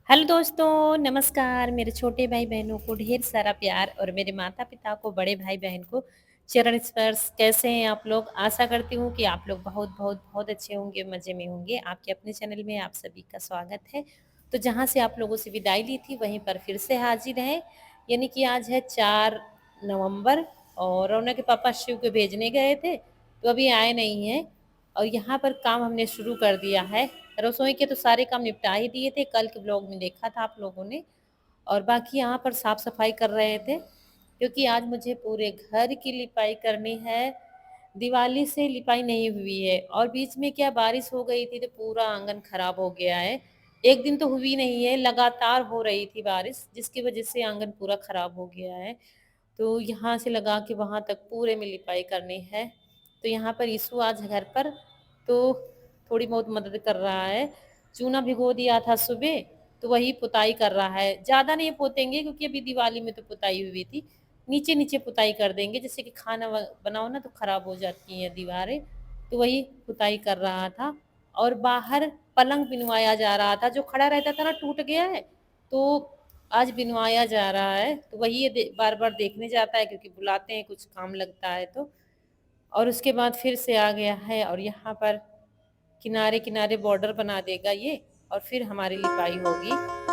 Hello दोस्तों, नमस्कार। मेरे छोटे भाई-बहनों को ढेर सारा प्यार और मेरे माता-पिता को, बड़े भाई-बहन को चरण स्पर्श। कैसे हैं आप लोग? आशा करती हूँ कि आप लोग बहुत अच्छे होंगे, मज़े में होंगे। आपके अपने चैनल में आप सभी का स्वागत है। तो जहाँ से आप लोगों से विदाई ली थी, वहीं पर फिर से हाज़िर हैं। यानी कि आज है 4 नवंबर और रौनक के पापा शिव को भेजने गए थे, तो अभी आए नहीं हैं। और यहाँ पर काम हमने शुरू कर दिया है। रसोई के तो सारे काम निपटा ही दिए थे, कल के ब्लॉग में देखा था आप लोगों ने। और बाकी यहाँ पर साफ-सफाई कर रहे थे, क्योंकि आज मुझे पूरे घर की लिपाई करनी है। दिवाली से लिपाई नहीं हुई है और बीच में क्या बारिश हो गई थी तो पूरा आंगन खराब हो गया है। एक दिन तो हुई नहीं है, लगातार हो रही थी बारिश, जिसकी वजह से आंगन पूरा खराब हो गया है। तो यहाँ से लगा के वहाँ तक पूरे में लिपाई करनी है। तो यहाँ पर यीशु आज घर पर, तो थोड़ी बहुत मदद कर रहा है। चूना भिगो दिया था सुबह, तो वही पुताई कर रहा है। ज़्यादा नहीं पोतेंगे क्योंकि अभी दिवाली में तो पुताई हुई थी। नीचे-नीचे पुताई कर देंगे, जैसे कि खाना बनाओ ना तो खराब हो जाती हैं दीवारें, तो वही पुताई कर रहा था। और बाहर पलंग बिनवाया जा रहा था, जो खड़ा रहता था ना टूट गया है, तो आज बिनवाया जा रहा है। तो वही ये बार-बार देखने जाता है, क्योंकि बुलाते हैं कुछ काम लगता है तो। और उसके बाद फिर से आ गया है और यहाँ पर किनारे-किनारे बॉर्डर बना देगा ये, और फिर हमारी लिपाई होगी।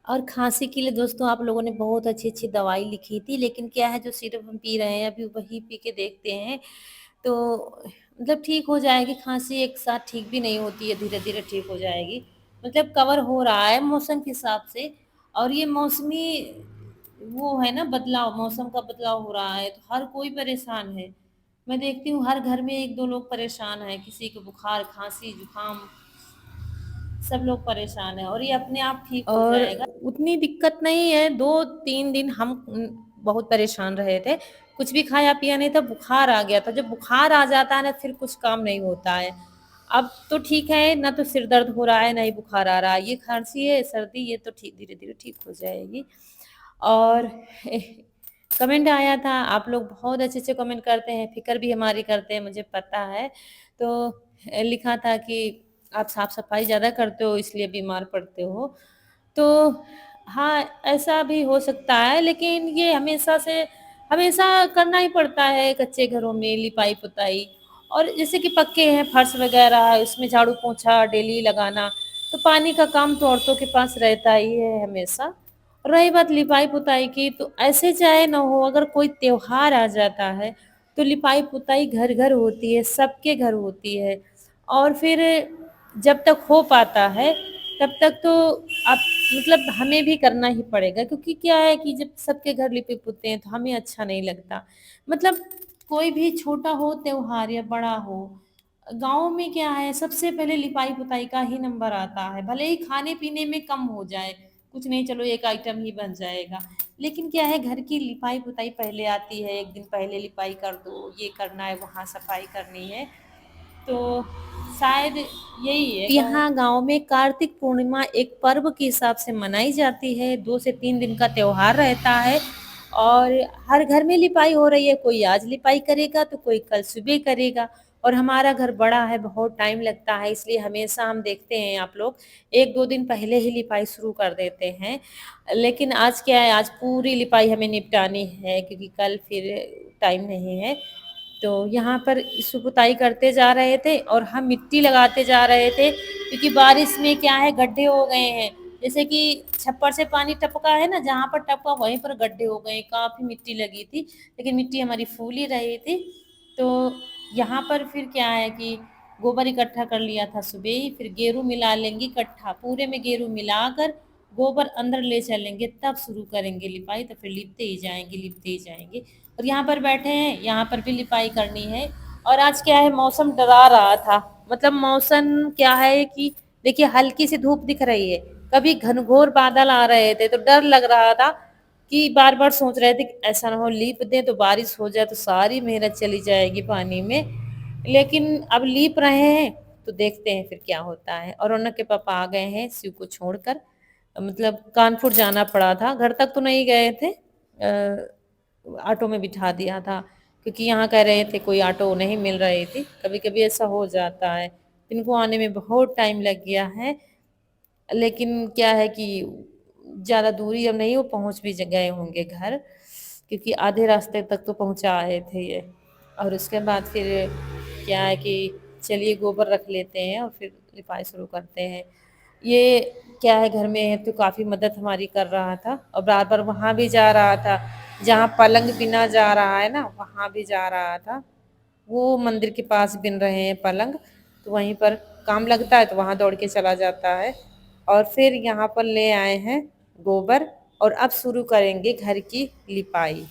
और खाँसी के लिए दोस्तों आप लोगों ने बहुत अच्छी-अच्छी दवाई लिखी थी, लेकिन क्या है जो सिरप हम पी रहे हैं अभी वही पी के देखते हैं, तो मतलब ठीक हो जाएगी। खाँसी एक साथ ठीक भी नहीं होती है, धीरे-धीरे ठीक हो जाएगी। मतलब कवर हो रहा है मौसम के हिसाब से। और ये मौसमी वो है ना, बदलाव, मौसम का बदलाव हो रहा है, तो हर कोई परेशान है। मैं देखती हूँ हर घर में 1-2 लोग परेशान हैं, किसी को बुखार, खाँसी, जुकाम, सब लोग परेशान हैं और ये अपने आप ठीक हो और जाएगा। उतनी दिक्कत नहीं है, 2-3 दिन हम बहुत परेशान रहे थे। कुछ भी खाया पिया नहीं था, बुखार आ गया था। जब बुखार आ जाता है ना, फिर कुछ काम नहीं होता है। अब तो ठीक है, ना तो सिर दर्द हो रहा है, ना ही बुखार आ रहा है। ये खाँसी है, सर्दी, ये तो ठीक धीरे-धीरे ठीक हो जाएगी। और कमेंट आया था, आप लोग बहुत अच्छे-अच्छे कमेंट करते हैं, फ़िक्र भी हमारी करते हैं, मुझे पता है। तो लिखा था कि आप साफ-सफाई ज़्यादा करते हो इसलिए बीमार पड़ते हो। तो हाँ, ऐसा भी हो सकता है, लेकिन ये हमेशा करना ही पड़ता है कच्चे घरों में लिपाई-पुताई। और जैसे कि पक्के हैं, फर्श वगैरह है, उसमें झाड़ू-पोंछा डेली लगाना, तो पानी का काम तो औरतों के पास रहता ही है हमेशा। रही बात लिपाई-पुताई की, तो ऐसे चाहे ना हो, अगर कोई त्योहार आ जाता है, तो लिपाई-पुताई घर-घर होती है, सबके घर होती है। और फिर जब तक हो पाता है, तब तक तो आप मतलब हमें भी करना ही पड़ेगा, क्योंकि क्या है कि जब सबके घर लिपे-पुते हैं, तो हमें अच्छा नहीं लगता। मतलब कोई भी छोटा हो त्योहार या बड़ा हो, गाँव में क्या है, सबसे पहले लिपाई-पुताई का ही नंबर आता है। भले ही खाने-पीने में कम हो जाए, कुछ नहीं, चलो एक आइटम ही बन जाएगा। लेकिन क्या है, घर की लिपाई-पुताई पहले आती है, 1 दिन पहले लिपाई कर दो, ये करना है, वहाँ सफाई करनी है। तो शायद यही है। यहाँ गाँव में कार्तिक पूर्णिमा एक पर्व के हिसाब से मनाई जाती है, 2 से 3 दिन का त्योहार रहता है। और हर घर में लिपाई हो रही है, कोई आज लिपाई करेगा तो कोई कल सुबह करेगा। और हमारा घर बड़ा है, बहुत टाइम लगता है, इसलिए हमेशा हम देखते हैं आप लोग 1-2 दिन पहले ही लिपाई शुरू कर देते हैं। लेकिन आज क्या है, आज पूरी लिपाई हमें निपटानी है, क्योंकि कल फिर टाइम नहीं है। तो यहाँ पर सुपुताई करते जा रहे थे और हम मिट्टी लगाते जा रहे थे, क्योंकि बारिश में क्या है, गड्ढे हो गए हैं। जैसे कि छप्पर से पानी टपका है ना, जहाँ पर टपका वहीं पर गड्ढे हो गए, काफ़ी मिट्टी लगी थी, लेकिन मिट्टी हमारी फूल ही रही थी। तो यहाँ पर फिर क्या है कि गोबर इकट्ठा कर लिया था सुबह ही, फिर गेरू मिला लेंगे इकट्ठा, पूरे में गेरू मिलाकर गोबर अंदर ले चलेंगे, तब शुरू करेंगे लिपाई। तो फिर लिपते ही जाएँगे, लिपते ही जाएँगे। और यहाँ पर बैठे हैं, यहाँ पर भी लिपाई करनी है। और आज क्या है, मौसम डरा रहा था। मतलब मौसम क्या है कि देखिए, हल्की सी धूप दिख रही है, कभी घनघोर बादल आ रहे थे, तो डर लग रहा था कि बार-बार सोच रहे थे कि ऐसा ना हो लीप दें तो बारिश हो जाए तो सारी मेहनत चली जाएगी पानी में। लेकिन अब लीप रहे हैं तो देखते हैं फिर क्या होता है। और रौनक के पापा आ गए हैं शिव को छोड़कर। मतलब कानपुर जाना पड़ा था, घर तक तो नहीं गए थे। ऑटो में बिठा दिया था क्योंकि यहाँ कह रहे थे कोई ऑटो नहीं मिल रही थी। कभी-कभी ऐसा हो जाता है। इनको आने में बहुत टाइम लग गया है। लेकिन क्या है कि ज़्यादा दूरी अब नहीं, वो पहुँच भी गए होंगे घर, क्योंकि आधे रास्ते तक तो पहुँचा आए थे ये। और उसके बाद फिर क्या है कि चलिए गोबर रख लेते हैं और फिर लिपाई शुरू करते हैं। ये क्या है घर में है तो काफ़ी मदद हमारी कर रहा था और बार-बार वहाँ भी जा रहा था, जहाँ पलंग बिना जा रहा है ना, वहाँ भी जा रहा था। वो मंदिर के पास बिन रहे हैं पलंग, तो वहीं पर काम लगता है तो वहाँ दौड़ के चला जाता है। और फिर यहाँ पर ले आए हैं गोबर और अब शुरू करेंगे घर की लिपाई।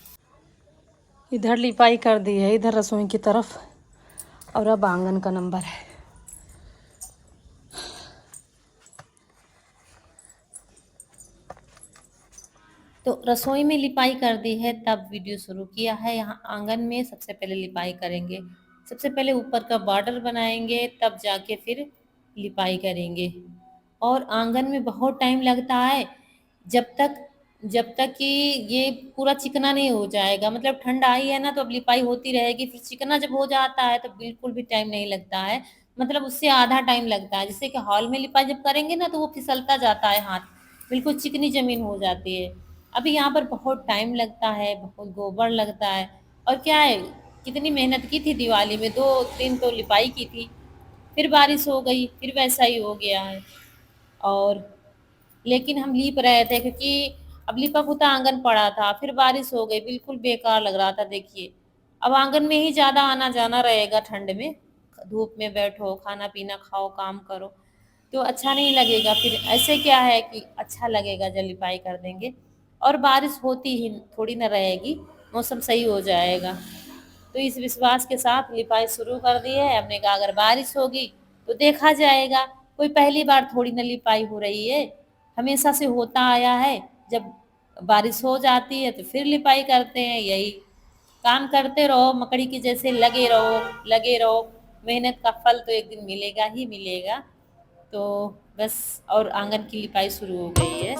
इधर लिपाई कर दी है, इधर रसोई की तरफ, और अब आंगन का नंबर है। तो रसोई में लिपाई कर दी है तब वीडियो शुरू किया है। यहाँ आंगन में सबसे पहले लिपाई करेंगे। सबसे पहले ऊपर का बॉर्डर बनाएंगे तब जाके फिर लिपाई करेंगे। और आंगन में बहुत टाइम लगता है जब तक कि ये पूरा चिकना नहीं हो जाएगा। मतलब ठंड आई है ना तो अब लिपाई होती रहेगी, फिर चिकना जब हो जाता है तो बिल्कुल भी टाइम नहीं लगता है। मतलब उससे आधा टाइम लगता है। जैसे कि हॉल में लिपाई जब करेंगे ना तो वो फिसलता जाता है हाथ, बिल्कुल चिकनी जमीन हो जाती है। अभी यहाँ पर बहुत टाइम लगता है, बहुत गोबर लगता है। और क्या है, कितनी मेहनत की थी दिवाली में, 2 दिन तो लिपाई की थी, फिर बारिश हो गई, फिर वैसा ही हो गया है। और लेकिन हम लीप रहे थे क्योंकि अब लिपा पुता आंगन पड़ा था, फिर बारिश हो गई, बिल्कुल बेकार लग रहा था। देखिए अब आंगन में ही ज़्यादा आना जाना रहेगा ठंड में, धूप में बैठो, खाना पीना खाओ, काम करो तो अच्छा नहीं लगेगा। फिर ऐसे क्या है कि अच्छा लगेगा जब लिपाई कर देंगे। और बारिश होती ही थोड़ी ना रहेगी, मौसम सही हो जाएगा। तो इस विश्वास के साथ लिपाई शुरू कर दी है। हमने कहा अगर बारिश होगी तो देखा जाएगा, कोई पहली बार थोड़ी ना लिपाई हो रही है, हमेशा से होता आया है। जब बारिश हो जाती है तो फिर लिपाई करते हैं। यही काम करते रहो, मकड़ी की जैसे लगे रहो लगे रहो, मेहनत का फल तो एक दिन मिलेगा ही मिलेगा। तो बस, और आंगन की लिपाई शुरू हो गई है।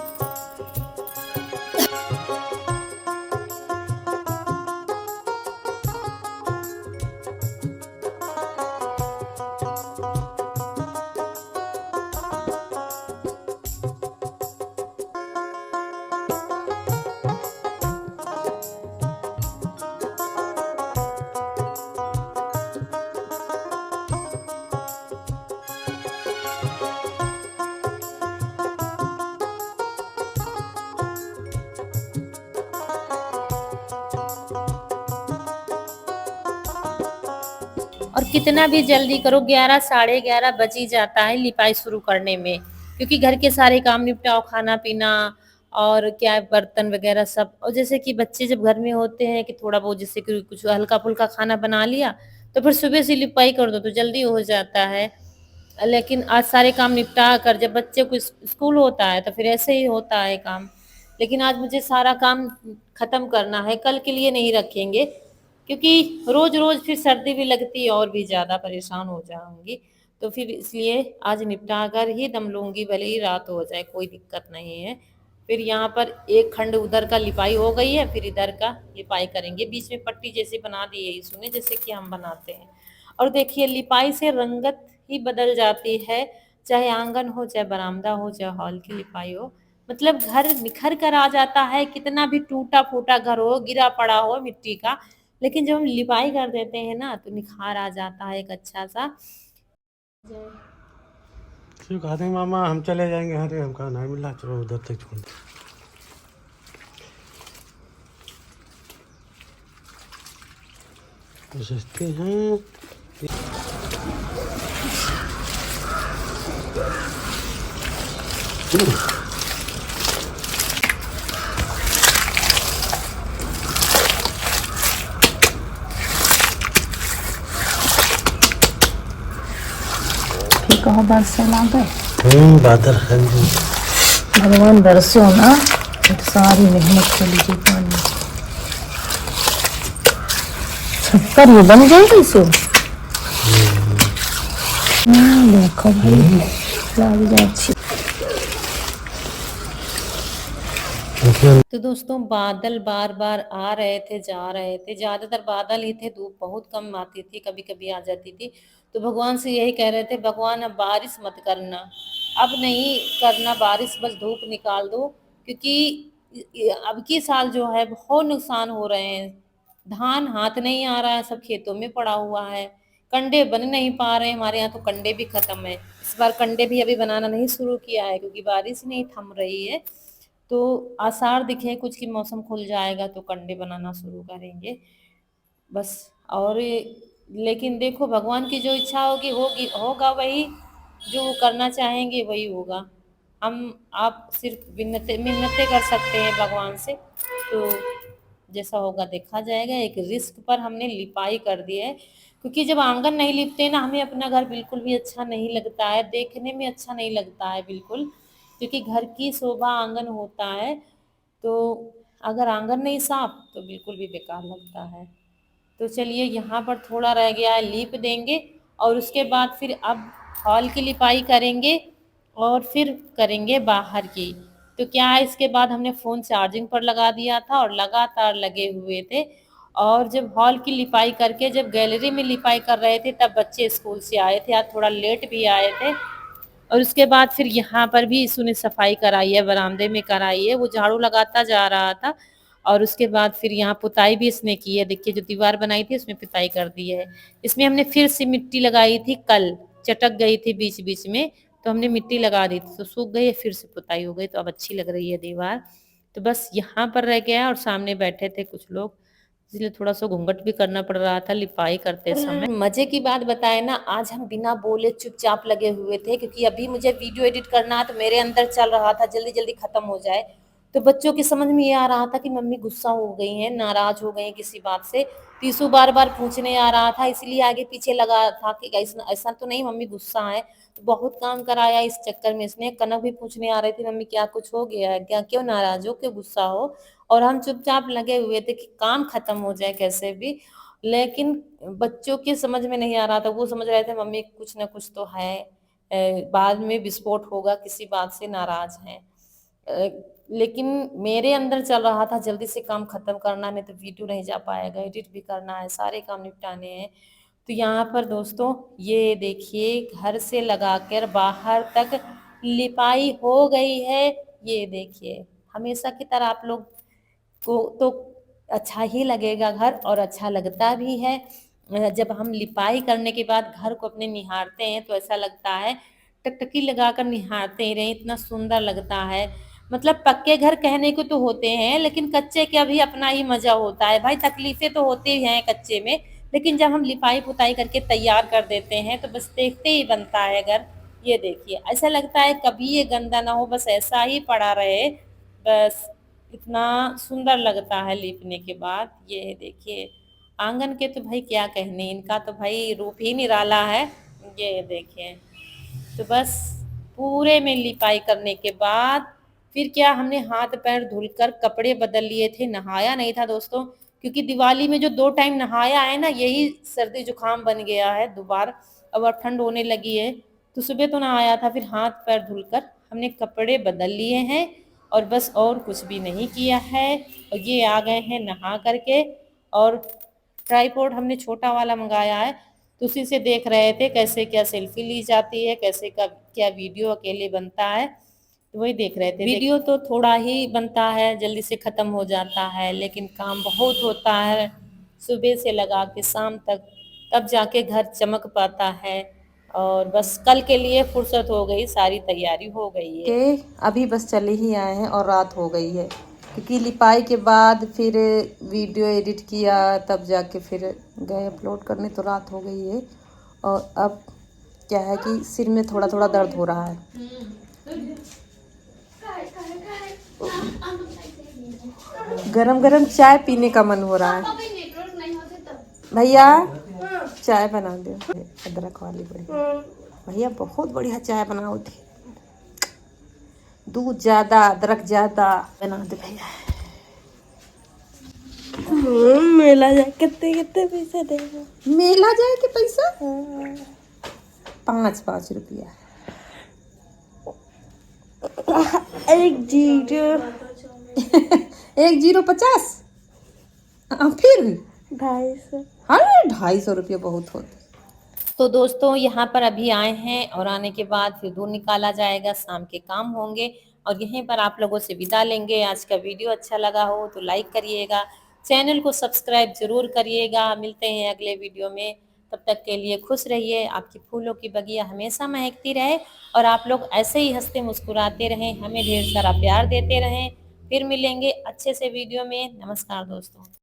और कितना भी जल्दी करो, 11 साढ़े 11 बज ही जाता है लिपाई शुरू करने में, क्योंकि घर के सारे काम निपटाओ, खाना पीना और क्या है, बर्तन वगैरह सब। और जैसे कि बच्चे जब घर में होते हैं कि थोड़ा बहुत जैसे कि कुछ हल्का फुल्का खाना बना लिया तो फिर सुबह से लिपाई कर दो तो जल्दी हो जाता है। लेकिन आज सारे काम निपटा कर जब बच्चे को स्कूल होता है तो फिर ऐसे ही होता है काम। लेकिन आज मुझे सारा काम खत्म करना है, कल के लिए नहीं रखेंगे, क्योंकि रोज रोज फिर सर्दी भी लगती है और भी ज्यादा परेशान हो जाऊंगी। तो फिर इसलिए आज निपटा कर ही दम लूंगी, भले ही रात हो जाए, कोई दिक्कत नहीं है। फिर यहाँ पर एक खंड उधर का लिपाई हो गई है, फिर इधर का लिपाई करेंगे। बीच में पट्टी जैसी बना दी है इसने, जैसे कि हम बनाते हैं। और देखिए लिपाई से रंगत ही बदल जाती है, चाहे आंगन हो, चाहे बरामदा हो, चाहे हॉल की लिपाई हो। मतलब घर निखर कर आ जाता है, कितना भी टूटा फूटा घर हो, गिरा पड़ा हो मिट्टी का, लेकिन जब हम लिपाई कर देते हैं ना तो निखार आ जाता है एक अच्छा सा। क्यों कहा देंगे मामा हम चले जाएंगे, अरे हमका नहीं मिला, चलो उधर तक छोड़ दो। तो सस्ते हैं। कहो बरसे लागे बादल है भगवान बरसो ना, सारी मेहनत कर लीजिए पानी छक्कर ये बन गई कैसे। देखो भाई लग जाए। तो दोस्तों बादल बार बार आ रहे थे जा रहे थे, ज्यादातर बादल ही थे, धूप बहुत कम आती थी, कभी कभी आ जाती थी। तो भगवान से यही कह रहे थे, भगवान अब बारिश मत करना, अब नहीं करना बारिश, बस धूप निकाल दो, क्योंकि अब की साल जो है बहुत नुकसान हो रहे हैं। धान हाथ नहीं आ रहा है, सब खेतों में पड़ा हुआ है, कंडे बन नहीं पा रहे हैं, हमारे यहाँ तो कंडे भी खत्म है। इस बार कंडे भी अभी बनाना नहीं शुरू किया है क्योंकि बारिश नहीं थम रही है। तो आसार दिखे कुछ कि मौसम खुल जाएगा तो कंडे बनाना शुरू करेंगे बस। और लेकिन देखो भगवान की जो इच्छा होगी होगी होगा, वही जो वो करना चाहेंगे वही होगा। हम आप सिर्फ मिन्नतें कर सकते हैं भगवान से, तो जैसा होगा देखा जाएगा। एक रिस्क पर हमने लिपाई कर दी है, क्योंकि जब आंगन नहीं लिपते ना, हमें अपना घर बिल्कुल भी अच्छा नहीं लगता है, देखने में अच्छा नहीं लगता है बिल्कुल, क्योंकि घर की शोभा आंगन होता है। तो अगर आंगन नहीं साफ तो बिल्कुल भी बेकार लगता है। तो चलिए यहाँ पर थोड़ा रह गया है, लीप देंगे और उसके बाद फिर अब हॉल की लिपाई करेंगे और फिर करेंगे बाहर की। तो क्या है, इसके बाद हमने फ़ोन चार्जिंग पर लगा दिया था और लगातार लगे हुए थे। और जब हॉल की लिपाई करके जब गैलरी में लिपाई कर रहे थे तब बच्चे स्कूल से आए थे, आज थोड़ा लेट भी आए थे। और उसके बाद फिर यहाँ पर भी इसने सफाई कराई है, बरामदे में कराई है, वो झाड़ू लगाता जा रहा था। और उसके बाद फिर यहाँ पुताई भी इसने की है, देखिए जो दीवार बनाई थी उसमें पुताई कर दी है। इसमें हमने फिर से मिट्टी लगाई थी, कल चटक गई थी बीच बीच में, तो हमने मिट्टी लगा दी थी, तो सूख गई है, फिर से पुताई हो गई, तो अब अच्छी लग रही है दीवार। तो बस यहाँ पर रह गया और सामने बैठे थे कुछ लोग, इसलिए थोड़ा सा घूंघट भी करना पड़ रहा था लिपाई करते समय। मजे की बात बताए ना, आज हम बिना बोले चुपचाप लगे हुए थे, क्योंकि अभी मुझे वीडियो एडिट करना है, तो मेरे अंदर चल रहा था जल्दी जल्दी खत्म हो जाए। तो बच्चों की समझ में ये आ रहा था कि मम्मी गुस्सा हो गई हैं, नाराज हो गई हैं किसी बात से। तीसू बार बार पूछने आ रहा था, इसलिए आगे पीछे लगा था कि ऐसा तो नहीं मम्मी गुस्सा है। तो बहुत काम कराया इस चक्कर में इसने। कनक भी पूछने आ रही थी, मम्मी क्या कुछ हो गया है क्या, क्यों नाराज हो, क्यों गुस्सा हो। और हम चुपचाप लगे हुए थे कि काम खत्म हो जाए कैसे भी। लेकिन बच्चों की समझ में नहीं आ रहा था, वो समझ रहे थे मम्मी कुछ ना कुछ तो है, बाद में विस्फोट होगा, किसी बात से नाराज हैं। लेकिन मेरे अंदर चल रहा था जल्दी से काम खत्म करना, नहीं तो वीडियो नहीं जा पाएगा, एडिट भी करना है, सारे काम निपटाने हैं। तो यहाँ पर दोस्तों ये देखिए घर से लगाकर बाहर तक लिपाई हो गई है। ये देखिए हमेशा की तरह आप लोग को तो अच्छा ही लगेगा घर, और अच्छा लगता भी है। जब हम लिपाई करने के बाद घर को अपने निहारते हैं तो ऐसा लगता है टकटकी लगाकर निहारते ही रहे, इतना सुंदर लगता है। मतलब पक्के घर कहने को तो होते हैं, लेकिन कच्चे का भी अपना ही मजा होता है भाई। तकलीफें तो होती हैं कच्चे में, लेकिन जब हम लिपाई पुताई करके तैयार कर देते हैं तो बस देखते ही बनता है घर। ये देखिए ऐसा लगता है कभी ये गंदा ना हो, बस ऐसा ही पड़ा रहे, बस इतना सुंदर लगता है लीपने के बाद। ये देखिए आंगन के तो भाई क्या कहने, इनका तो भाई रूप ही निराला है। ये देखिए तो बस पूरे में लिपाई करने के बाद फिर क्या, हमने हाथ पैर धुलकर कपड़े बदल लिए थे, नहाया नहीं था दोस्तों, क्योंकि दिवाली में जो 2 टाइम नहाया है ना, यही सर्दी जुकाम बन गया है दोबारा। अब ठंड होने लगी है, तो सुबह तो नहाया था, फिर हाथ पैर धुलकर हमने कपड़े बदल लिए हैं और बस और कुछ भी नहीं किया है। और ये आ गए हैं नहा करके, और ट्राईपॉड हमने छोटा वाला मंगाया है, तो उसी से देख रहे थे कैसे क्या सेल्फी ली जाती है, कैसे का क्या वीडियो अकेले बनता है, तो वही देख रहे थे। वीडियो तो थोड़ा ही बनता है, जल्दी से ख़त्म हो जाता है, लेकिन काम बहुत होता है सुबह से लगा के शाम तक, तब जाके घर चमक पाता है। और बस कल के लिए फुर्सत हो गई, सारी तैयारी हो गई है। के अभी बस चले ही आए हैं और रात हो गई है, क्योंकि लिपाई के बाद फिर वीडियो एडिट किया, तब जाके फिर गए अपलोड करने, तो रात हो गई है। और अब क्या है कि सिर में थोड़ा थोड़ा दर्द हो रहा है। गरम गरम चाय पीने का मन हो रहा है। भैया चाय बना दो, अदरक वाली बढ़िया। भैया बहुत बढ़िया चाय बनाओ थी। दूध ज्यादा, अदरक ज्यादा बना दे भैया। मेला जा कितने कितने पैसे देगा? मेला जाए के पैसा 5-5 रुपया। 1 0 50 फिर 250। अरे 250 रुपया बहुत होते। तो दोस्तों यहाँ पर अभी आए हैं और आने के बाद फिर दूध निकाला जाएगा, शाम के काम होंगे और यहीं पर आप लोगों से विदा लेंगे। आज का वीडियो अच्छा लगा हो तो लाइक करिएगा, चैनल को सब्सक्राइब जरूर करिएगा। मिलते हैं अगले वीडियो में, तब तक के लिए खुश रहिए। आपकी फूलों की बगिया हमेशा महकती रहे और आप लोग ऐसे ही हंसते मुस्कुराते रहें, हमें ढेर सारा प्यार देते रहें। फिर मिलेंगे अच्छे से वीडियो में। नमस्कार दोस्तों।